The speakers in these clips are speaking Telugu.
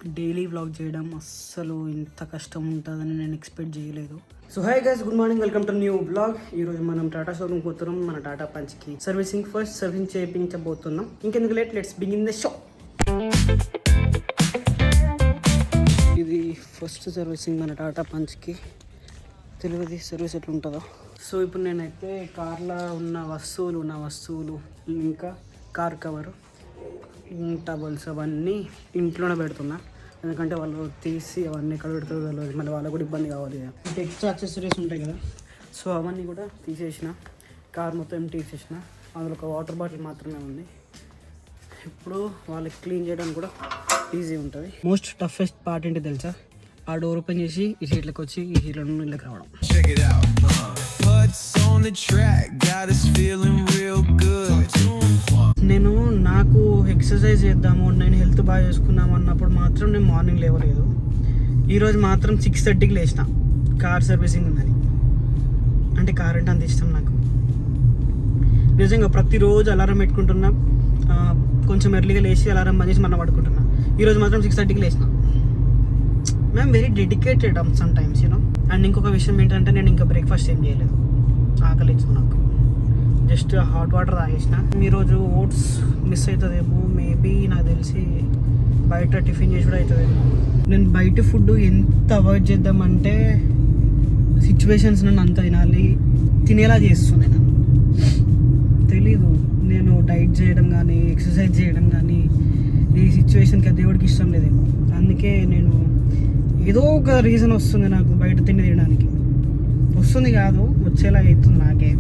డైలీ వ్లాగ్ చేయడం అస్సలు ఇంత కష్టం ఉంటుందని నేను ఎక్స్పెక్ట్ చేయలేదు. So hi guys, good morning, welcome to new blog. ఈరోజు మనం టాటా షోరూమ్ పోతున్నాం. మన టాటా పంచ్కి ఫస్ట్ సర్వీసింగ్ చేయించబోతున్నాం. ఇంకెందుకు late, let's begin the show. ఇది ఫస్ట్ సర్వీసింగ్ మన టాటా పంచ్కి. తెలియదు సర్వీస్ ఎట్లా ఉంటుందో. సో ఇప్పుడు నేనైతే కార్లో ఉన్న వస్తువులు ఇంకా కార్ కవరు, టవల్స్ అవన్నీ ఇంట్లోనే పెడుతున్నా. ఎందుకంటే వాళ్ళు తీసి అవన్నీ ఎక్కడ పెడతారో తెలియదు, మళ్ళీ వాళ్ళకు కూడా ఇబ్బంది కావాలి కదా. ఇంకా ఎక్స్ట్రా యాక్సెసరీస్ ఉంటాయి కదా, సో అవన్నీ కూడా తీసేసిన. కార్ మొత్తం తీసేసిన, అందులో ఒక వాటర్ బాటిల్ మాత్రమే ఉంది. ఇప్పుడు వాళ్ళకి క్లీన్ చేయడానికి కూడా ఈజీ ఉంటుంది. మోస్ట్ టఫెస్ట్ పార్ట్ ఏంటి తెలుసా? ఆ డోర్ ఓపెన్ చేసి ఈ సీట్లకు వచ్చి ఈ సీట్ల నుండి ఇళ్ళకి రావడం. నేను నాకు ఎక్సర్సైజ్ చేద్దాము, నేను హెల్త్ బాగా చేసుకున్నాము అన్నప్పుడు మాత్రం నేను మార్నింగ్ లేవలేదు. ఈరోజు మాత్రం 6:30కి లేచిన. కార్ సర్వీసింగ్ ఉందని, అంటే కార్ అంటే అంత ఇష్టం నాకు. నిజంగా ప్రతిరోజు అలారం పెట్టుకుంటున్నా, కొంచెం ఎర్లీగా లేచి అలారం బంద్ చేసి మనం పడుకుంటున్నా. ఈరోజు మాత్రం 6:30కి లేచిన. Ma'am very dedicated some times you know. And ఇంకొక విషయం ఏంటంటే, నేను ఇంకా బ్రేక్ఫాస్ట్ ఏం చేయలేదు, ఆకలి ఇచ్చింది నాకు. జస్ట్ హాట్ వాటర్ తాగేసిన. ఈరోజు ఓట్స్ మిస్ అవుతుందేమో, మేబీ నాకు తెలిసి బయట టిఫిన్ చేసి కూడా అవుతుందేమో. నేను బయట ఫుడ్ ఎంత అవాయిడ్ చేద్దామంటే, సిచ్యువేషన్స్ నన్ను అంత తినేలా చేస్తున్నాయి. నన్ను తెలీదు, నేను డైట్ చేయడం కానీ ఎక్సర్సైజ్ చేయడం కానీ ఈ సిచ్యువేషన్కి ఆ దేవుడికి ఇష్టం లేదేమో. అందుకే నేను ఏదో ఒక రీజన్ వస్తుంది నాకు బయట తిండి తినడానికి. వస్తుంది కాదు, వచ్చేలా అవుతుంది నాకే.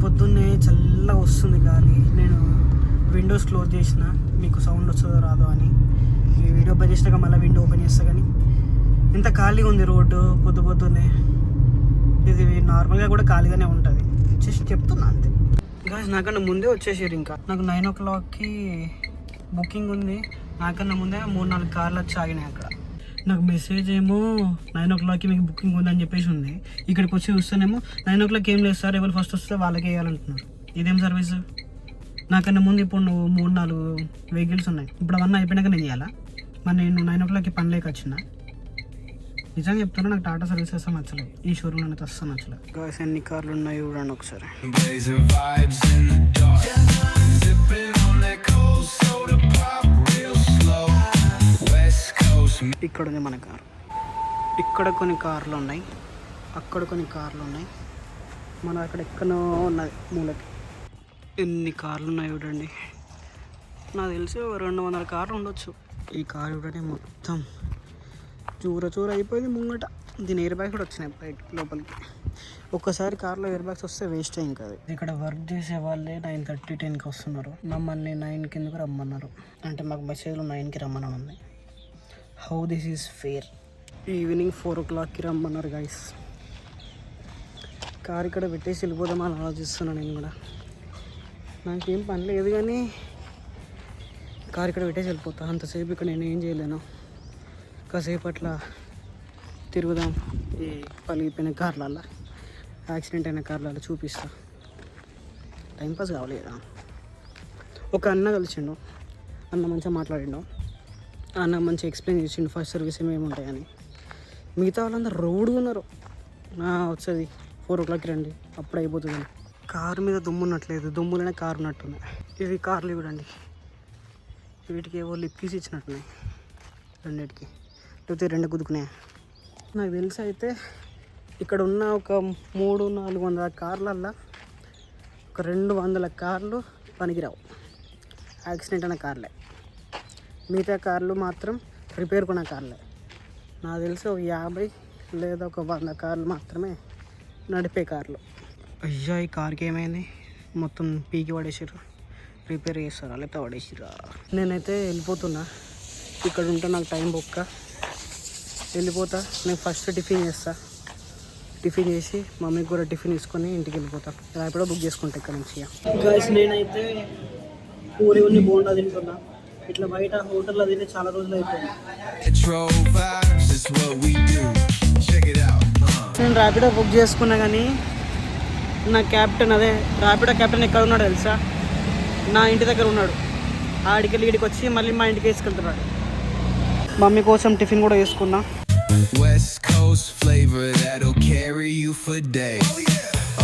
పొద్దున్నే చల్లగా వస్తుంది గాలి. నేను విండోస్ క్లోజ్ చేసిన, మీకు సౌండ్ వస్తుందో రాదో అని. ఈ వీడియో ఓపెన్ చేసినాక మళ్ళీ విండో ఓపెన్ చేస్తా. కానీ ఇంత ఖాళీగా ఉంది రోడ్డు పొద్దున్నే. ఇది నార్మల్గా కూడా ఖాళీగానే ఉంటుంది, జస్ట్ చెప్తున్నా అంతే. గాయస్ నాకన్నా ముందే వచ్చేసారు. ఇంకా నాకు 9 o'clockకి బుకింగ్ ఉంది. నాకన్నా ముందే 3-4 కార్లు వచ్చి ఆగినాయి అక్కడ. నాకు మెసేజ్ ఏమో 9 o'clockకి మీకు బుకింగ్ ఉందని చెప్పేసి ఉంది. ఇక్కడికి వచ్చి చూస్తేనేమో 9 o'clock ఏం లేదు సార్, ఎవరు ఫస్ట్ వస్తే వాళ్ళకే వేయాలంటున్నారు. ఇదేం సర్వీస్? నాకన్నా ముందు ఇప్పుడు 3-4 వెహికల్స్ ఉన్నాయి. ఇప్పుడు అవన్నీ అయిపోయినాక నేను చేయాలా? మరి నేను 9 o'clockకి పని లేక వచ్చిన. నిజంగా చెప్తున్నా, నాకు టాటా సర్వీస్ అసలు నచ్చలేదు. ఈ షోరూమ్ అనేది అస్సలు నచ్చలేదు. గాయస్ ఎన్ని కార్లు ఉన్నాయి చూడండి ఒకసారి. ఇక్కడ ఉంది మన కారు. ఇక్కడ కొన్ని కార్లు ఉన్నాయి, అక్కడ కొన్ని కార్లు ఉన్నాయి, మన అక్కడ ఎక్కడో ఉన్నది మూలకి. ఎన్ని కార్లు ఉన్నాయి చూడండి. నాకు తెలిసి 200 కార్లు ఉండొచ్చు. ఈ కారు చూడండి, మొత్తం చూర అయిపోయింది ముంగట. దీని ఎయిర్ బ్యాగ్స్ కూడా వచ్చినాయి బయట లోపలికి. ఒక్కసారి కార్లో ఎయిర్ బ్యాగ్స్ వస్తే వేస్ట్ అయ్యింది కదా. ఇక్కడ వర్క్ చేసే వాళ్ళే 9:30, 10కి వస్తున్నారు. మమ్మల్ని 9 కిందకు రమ్మన్నారు. అంటే మాకు మెసేజ్లో 9కి రమ్మని ఉంది. How this is fair? Evening 4 o'clockకి రమ్మన్నారు గైస్. కార్ ఇక్కడ పెట్టేసి వెళ్ళిపోదామని ఆలోచిస్తున్నాను నేను కూడా. నాకేం పని లేదు కానీ కార్ ఇక్కడ పెట్టేసి వెళ్ళిపోతా. అంతసేపు ఇక్కడ నేను ఏం చేయలేను. కాసేపు అట్లా తిరుగుదాం ఈ పలిగిపోయిన కార్లల్లో, యాక్సిడెంట్ అయిన కార్లలో చూపిస్తా. టైంపాస్ కావాలి కదా. ఒక అన్న కలిసిండు, అన్న మంచిగా మాట్లాడిండు. అన్న మంచిగా ఎక్స్ప్లెయిన్ చేసిండు ఫస్ట్ సర్వీస్ ఏమేమి ఉంటాయని. మిగతా వాళ్ళందరూ రోడ్డుగా ఉన్నారు. వచ్చేది 4 o'clockకి రండి, అప్పుడు అయిపోతుంది. కారు మీద దుమ్ము ఉన్నట్లేదు, దుమ్ములోనే కారు ఉన్నట్టున్నాయి. ఇవి కార్లు చూడండి, వీటికి ఏవో లిప్ కీస్ ఇచ్చినట్టున్నాయి రెండింటికి, లేకపోతే 2 గుద్దుకున్నాయి. నాకు తెలిసి అయితే ఇక్కడ ఉన్న ఒక 300-400 కార్లల్లో ఒక 200 కార్లు పనికిరావు, యాక్సిడెంట్ అయిన కార్లే. మిగతా కార్లు మాత్రం రిపేర్ కొన్న కార్లే. నాకు తెలిసి ఒక 50 లేదా ఒక 100 కార్లు మాత్రమే నడిపే కార్లు. అయ్యా, ఈ కార్కి ఏమైంది? మొత్తం పీకి పడేసారు. రిపేర్ చేస్తారా లేకపోతే పడేసిరా? నేనైతే వెళ్ళిపోతున్నా. ఇక్కడ ఉంటే నాకు టైం బొక్క. వెళ్ళిపోతా. నేను ఫస్ట్ టిఫిన్ చేస్తా. టిఫిన్ చేసి మమ్మీకి కూడా టిఫిన్ తీసుకొని ఇంటికి వెళ్ళిపోతా. ర్యాపిడో బుక్ చేసుకుంటా ఇక్కడ నుంచి. గైస్ నేనైతే పూరి ఉన్ని బోండా తింటున్నా. ఇట్లా బయట హోటల్లో తిని చాలా రోజులు అయిపోయింది. నేను ర్యాపిడో బుక్ చేసుకున్నా కానీ నా ర్యాపిడో క్యాప్టెన్ ఎక్కడ ఉన్నాడు తెలుసా? నా ఇంటి దగ్గర ఉన్నాడు. ఆడికి ఈడికి వచ్చి మళ్ళీ మా ఇంటికి వేసుకెళ్తున్నాడు. మమ్మీ కోసం టిఫిన్ కూడా వేసుకున్నా. West Coast flavor that'll carry you for days.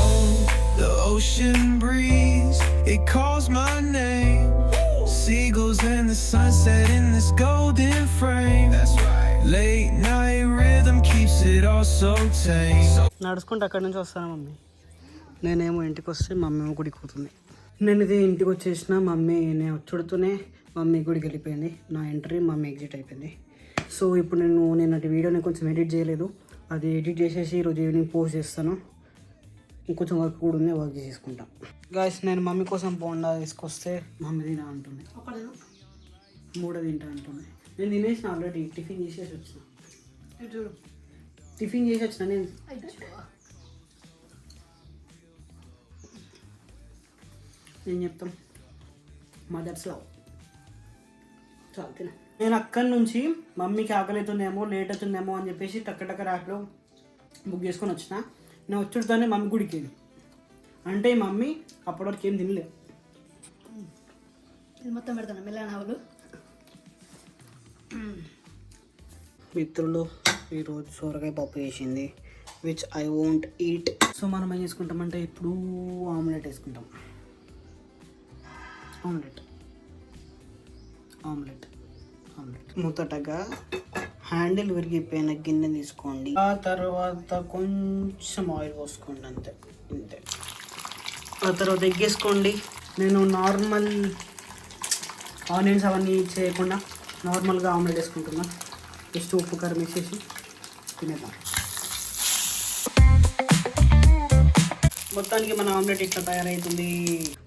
Oh, the ocean breeze, it calls my name. Seagulls and the sunset in this golden frame. That's right. Late night rhythm keeps it all so tame. నడుచుకుంటూ అక్కడి నుంచి వస్తాను మమ్మీ. నేనేమో ఇంటికి వస్తే మమ్మీ ఏమో గుడికి పోతుంది. నేను ఇది ఇంటికి వచ్చేసిన మమ్మీ నేను చుడుతూనే మమ్మీ గుడికి వెళ్ళిపోయింది. నా ఎంట్రీ మమ్మీ ఎగ్జిట్ అయిపోయింది. సో ఇప్పుడు నేను వీడియోని కొంచెం ఎడిట్ చేయలేదు. అది ఎడిట్ చేసేసి ఈరోజు ఈవినింగ్ పోస్ట్ చేస్తాను. ఇంకొంచెం వర్క్ కూడా ఉంది, వర్క్ చేసుకుంటాం. గాయస్ నేను మమ్మీ కోసం బోండా తీసుకొస్తే మమ్మీ తినా అంటుంది. మూడో తింటా అంటుంది. నేను తినేసిన ఆల్రెడీ. టిఫిన్ చేసేసి వచ్చిన. టిఫిన్ చేసి వచ్చిన నేను. ఏం చెప్తాం, మదర్స్ లవ్. చాలా తిన. నేను అక్కడి నుంచి మమ్మీకి ఆకలి అవుతుందేమో లేట్ అవుతుందేమో అని చెప్పేసి టక్క ర్యాప్లో బుక్ చేసుకొని వచ్చిన. నేను వచ్చుడుతోనే మమ్మీ గుడికి వెళ్ళి అంటే మమ్మీ అప్పటి వరకు ఏం తినలేదు. మొత్తం పెడతాను మెల్లనావులు. మిత్రులు ఈరోజు సోరకాయ పప్పు చేసింది, which I won't eat. So మనం ఏం చేసుకుంటామంటే ఇప్పుడు ఆమ్లెట్ వేసుకుంటాం. ఆమ్లెట్ మొదటగా హ్యాండిల్ విరిగిపోయిన గిన్నె తీసుకోండి. ఆ తర్వాత కొంచెం ఆయిల్ పోసుకోండి, అంతే. ఆ తర్వాత ఎగ్గేసుకోండి. నేను నార్మల్ ఆనియన్స్ అవన్నీ చేయకుండా నార్మల్గా ఆమ్లెట్ వేసుకుంటున్నా. జస్ట్ ఉప్పు కారం వేసేసి తినేద్దాం. మొత్తానికి మన ఆమ్లెట్ ఇట్లా తయారవుతుంది.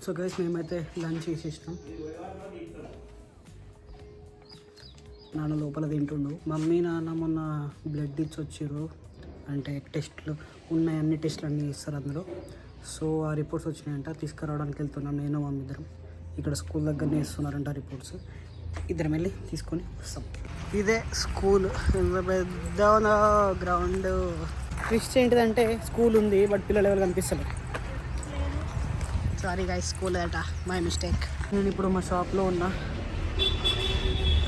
సో గైస్ మేమైతే లంచ్ చేసేసినాం. నాన్న లోపల తింటుండు. మమ్మీ నాన్న మొన్న బ్లడ్ ఇచ్చి వచ్చారు, అంటే టెస్ట్లు ఉన్నాయి, అన్ని టెస్ట్లు అన్నీ ఇస్తారు అందులో. సో ఆ రిపోర్ట్స్ వచ్చినాయంట, తీసుకురావడానికి వెళ్తున్నాం నేను మమ్మీ ఇద్దరం. ఇక్కడ స్కూల్ దగ్గరనే ఇస్తున్నారంట రిపోర్ట్స్. ఇద్దరం వెళ్ళి తీసుకొని వస్తాం. ఇదే స్కూల్, పెద్ద గ్రౌండ్. ట్విస్ట్ ఏంటిదంటే స్కూల్ ఉంది బట్ పిల్లలు ఎవరు కనిపిస్తలేదు. సారీ గైస్, స్కూల్ అట, మై మిస్టేక్. నేను ఇప్పుడు మా షాప్లో ఉన్నా.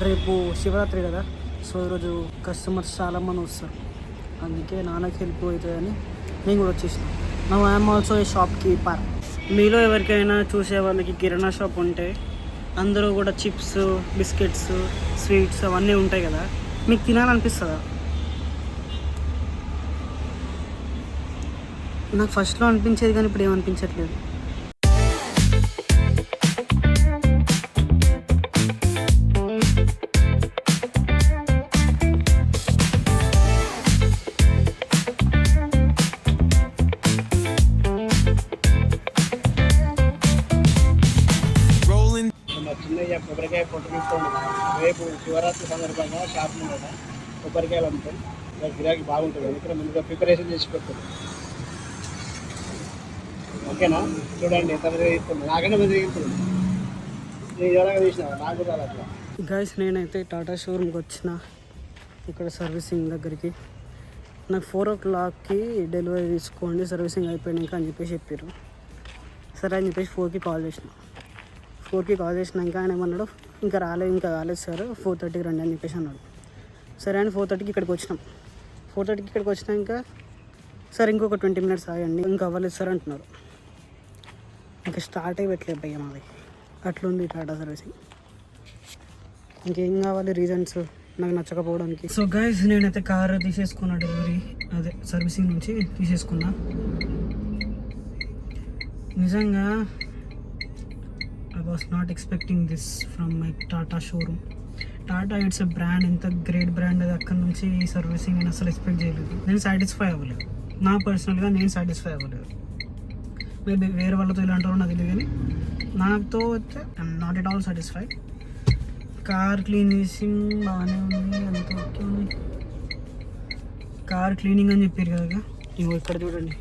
రేపు శివరాత్రి కదా, సో ఈరోజు కస్టమర్స్ చాలామంది వస్తారు, అందుకే నాన్నకి హెల్ప్ అవుతుందని నేను కూడా వచ్చేసిన. నా I'm also a shop keeper. మీలో ఎవరికైనా చూసే వాళ్ళకి కిరాణా షాప్ ఉంటే అందరూ కూడా చిప్స్, బిస్కెట్స్, స్వీట్స్ అవన్నీ ఉంటాయి కదా, మీకు తినాలనిపిస్తుందా? నాకు ఫస్ట్లో అనిపించేది కానీ ఇప్పుడు ఏమనిపించట్లేదు. చిన్నయ్య కొబ్బరికాయ పొట్టు తీసుకోండి. రేపు శివరాత్రి సందర్భంగా షాప్ మీద కొబ్బరికాయలు అమ్ముతాం. గిరాకీ బాగుంటుంది, ఇక్కడ ముందుగా ప్రిపరేషన్ చేసి పెడతారు. ఓకేనా? చూడండి ఎంతమంది తీసుకుంది, నాకన్నా మంది తీసుకుంది. నేను ఎవరైనా తీసిన నాకు కూడా అట్లా. గైస్ నేనైతే టాటా షోరూమ్కి వచ్చిన, ఇక్కడ సర్వీసింగ్ దగ్గరికి. నాకు 4 o'clockకి డెలివరీ తీసుకోండి, సర్వీసింగ్ అయిపోయాక అని చెప్పేసి చెప్పారు. సరే అని చెప్పేసి 4కి కాల్ చేసినాక ఆయన ఏమన్నాడు, ఇంకా కాలేదు సార్, 4:30కి రండి అని చెప్పేసి అన్నాడు. సరే అని 4:30కి ఇక్కడికి వచ్చినాం. 4:30కి ఇక్కడికి వచ్చినాక సార్ ఇంకొక 20 minutes ఆగండి, ఇంకా అవ్వలేదు సార్ అంటున్నారు. ఇంకా స్టార్ట్ అయ్యి పెట్టలేదు భయ్య మాది. అట్లుంది టాటా సర్వీసింగ్. ఇంకేం కావాలి రీజన్స్ నాకు నచ్చకపోవడానికి? సో గైస్ నేనైతే కార్ తీసేసుకున్నా, డెలివరీ అదే సర్వీసింగ్ నుంచి తీసేసుకున్నా. నిజంగా I was not expecting this from my Tata showroom. Tata it's a brand, ఎంత గ్రేట్ బ్రాండ్ అది. అక్కడ నుంచి సర్వీసింగ్ నేను అసలు ఎక్స్పెక్ట్ చేయలేదు. నేను సాటిస్ఫై అవ్వలేదు, నా పర్సనల్గా నేను సాటిస్ఫై అవ్వలేదు. మేబీ వేరే వాళ్ళతో ఇలా అంటారో నాకు తెలియదు, కానీ నాతో అయితే I'm not at all satisfy. Car cleaning బాగానే ఉంది, అంత ఓకే ఉంది. కార్ క్లీనింగ్ అని చెప్పారు కదా, ఇగో ఇక్కడ చూడండి,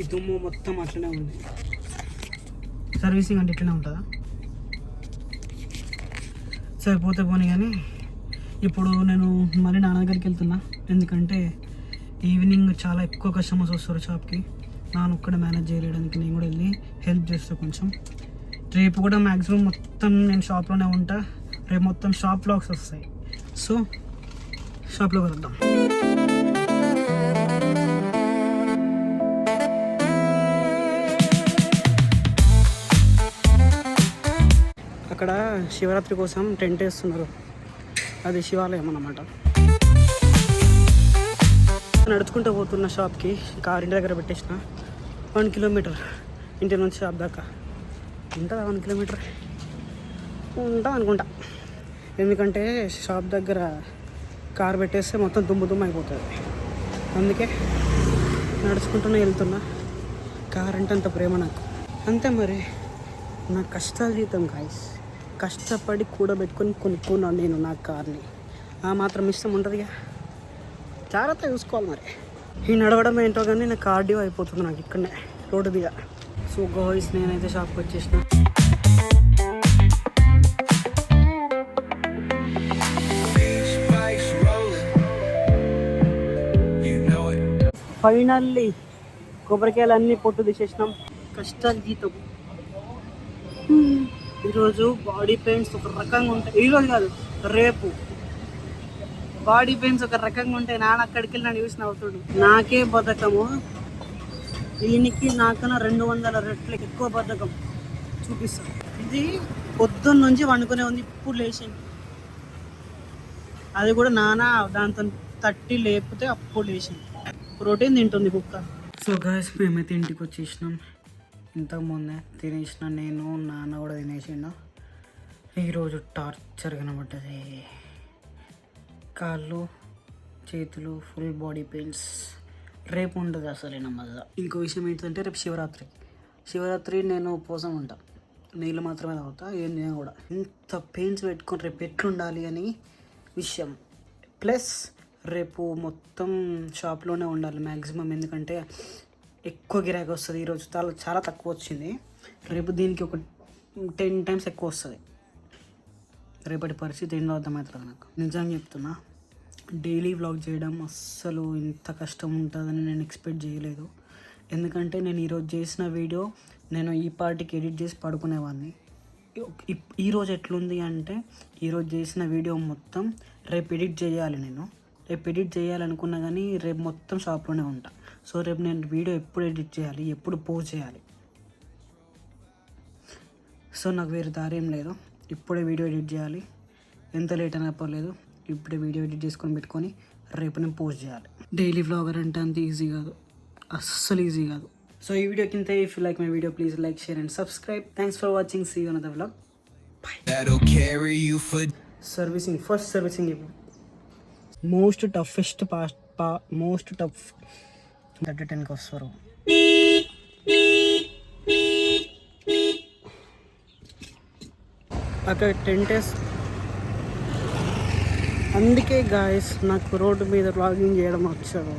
ఈ దుమ్ము మొత్తం అట్లనే ఉంది. సర్వీసింగ్ అంటే ఇట్లనే ఉంటుందా? సరిపోతే పోనీ. కానీ ఇప్పుడు నేను మళ్ళీ నాన్న దగ్గరికి వెళ్తున్నా, ఎందుకంటే ఈవినింగ్ చాలా ఎక్కువ కస్టమర్స్ వస్తారు షాప్కి. నాన్న ఒక్కడే మేనేజ్ చేయలేడానికి నేను కూడా వెళ్ళి హెల్ప్ చేస్తా కొంచెం. రేపు కూడా మ్యాక్సిమం మొత్తం నేను షాప్లోనే ఉంటా. రేపు మొత్తం షాప్ వ్లాగ్స్ వస్తాయి. సో షాప్లో వెళ్దాం. అక్కడ శివరాత్రి కోసం టెంట్ వేస్తున్నారు. అది శివాలయం అన్నమాట. నడుచుకుంటూ పోతున్న షాప్కి కార్ ఇంటి దగ్గర పెట్టేసిన. 1 కిలోమీటర్ ఇంటి నుంచి షాప్ దాకా. ఉంటుందా 1 కిలోమీటర్? ఉంటా అనుకుంటా. ఎందుకంటే షాప్ దగ్గర కార్ పెట్టేస్తే మొత్తం దుమ్ము అయిపోతుంది. అందుకే నడుచుకుంటూనే వెళ్తున్నా. కార్ అంటే అంత ప్రేమ నాకు. అంతే మరి, నా కష్టాల జీతం గాయస్. కష్టపడి కూడబెట్టుకొని కొనుక్కున్నాను నేను నా కార్ని. ఆ మాత్రం ఇష్టం ఉంటుందిగా, జాగ్రత్త చూసుకోవాలి. మరి ఈ నడవడం ఏంటో కానీ నాకు కార్డియో అయిపోతుంది నాకు ఇక్కడనే రోడ్డు దిగా. సో గాయ్స్, నేనైతే షాప్కి వచ్చేసిన. ఫైనల్లీ కొబ్బరికాయలు అన్నీ పొట్టు తీసేసినాం. కష్టాల జీతం. ఈరోజు బాడీ పెయిన్స్ ఒక రకంగా ఉంటాయి. ఈరోజు కాదు, రేపు బాడీ పెయిన్స్ ఒక రకంగా ఉంటాయి. నాన్న అక్కడికి వెళ్ళి నన్ను చూసి నవ్వుతాడు. నాకే బద్ధకము, దీనికి నాకన్నా 200 రెట్లు ఎక్కువ బద్ధకం చూపిస్తాను. ఇది పొద్దున్న నుంచి వండుకునే ఉంది. ఇప్పుడు లేచింది. అది కూడా నాన్న దాంతో తట్టి లేపితే అప్పుడు లేచింది. ప్రోటీన్ తింటుంది కుక్క. సో గాయస్, మేమైతే ఇంటికి వచ్చేసినాం. ఇంతకుముందే తినేసిన నేను, నాన్న కూడా తినేసిండు. ఈరోజు టార్చర్ కనబడ్డది. కాళ్ళు చేతులు ఫుల్ బాడీ పెయిన్స్. రేపు ఉండదు అసలు మళ్ళీ. ఇంకో విషయం ఏంటంటే, రేపు శివరాత్రి నేను ఉపవాసం ఉంటా. నీళ్ళు మాత్రమే తాగుతా, ఏం తినా కూడా. ఇంత పెయిన్స్ పెట్టుకొని రేపు ఎట్లుండాలి అని విషయం. ప్లస్ రేపు మొత్తం షాప్లోనే ఉండాలి మ్యాక్సిమం. ఎందుకంటే ఎక్కువ గిరాకీ వస్తుంది. ఈరోజు చాలా తక్కువ వచ్చింది. రేపు దీనికి ఒక 10 times ఎక్కువ వస్తుంది. రేపటి పరిస్థితి ఏంటో అర్థమవుతుంది నాకు. నిజంగా చెప్తున్నా, డైలీ వ్లాగ్ చేయడం అస్సలు ఇంత కష్టం ఉంటుందని నేను ఎక్స్పెక్ట్ చేయలేదు. ఎందుకంటే నేను ఈరోజు చేసిన వీడియో నేను ఈ పార్టీకి ఎడిట్ చేసి పడుకునేవాడిని. ఈరోజు ఎట్లుంది అంటే, ఈరోజు చేసిన వీడియో మొత్తం రేపు ఎడిట్ చేయాలి. నేను రేపు ఎడిట్ చేయాలనుకున్నా కానీ రేపు మొత్తం షాప్లోనే ఉంటా. సో రేపు నేను వీడియో ఎప్పుడు ఎడిట్ చేయాలి, ఎప్పుడు పోస్ట్ చేయాలి. సో నాకు వేరే దారి ఏం లేదు. ఇప్పుడే వీడియో ఎడిట్ చేయాలి. ఎంత లేట్ అయినా పర్లేదు, ఇప్పుడే వీడియో ఎడిట్ చేసుకొని పెట్టుకొని రేపు నేను పోస్ట్ చేయాలి. డైలీ వ్లాగర్ అంటే అంత ఈజీ కాదు, అస్సలు ఈజీ కాదు. సో ఈ వీడియో కింద if you like my video please like, share and subscribe. Thanks for watching. See you another vlog. Bye. That'll carry you for first servicing most toughest most tough 30-10కి వస్తారు. అక్కడ 10 days. అందుకే గాయస్ నాకు రోడ్డు మీద వ్లాగింగ్ చేయడం వచ్చారు.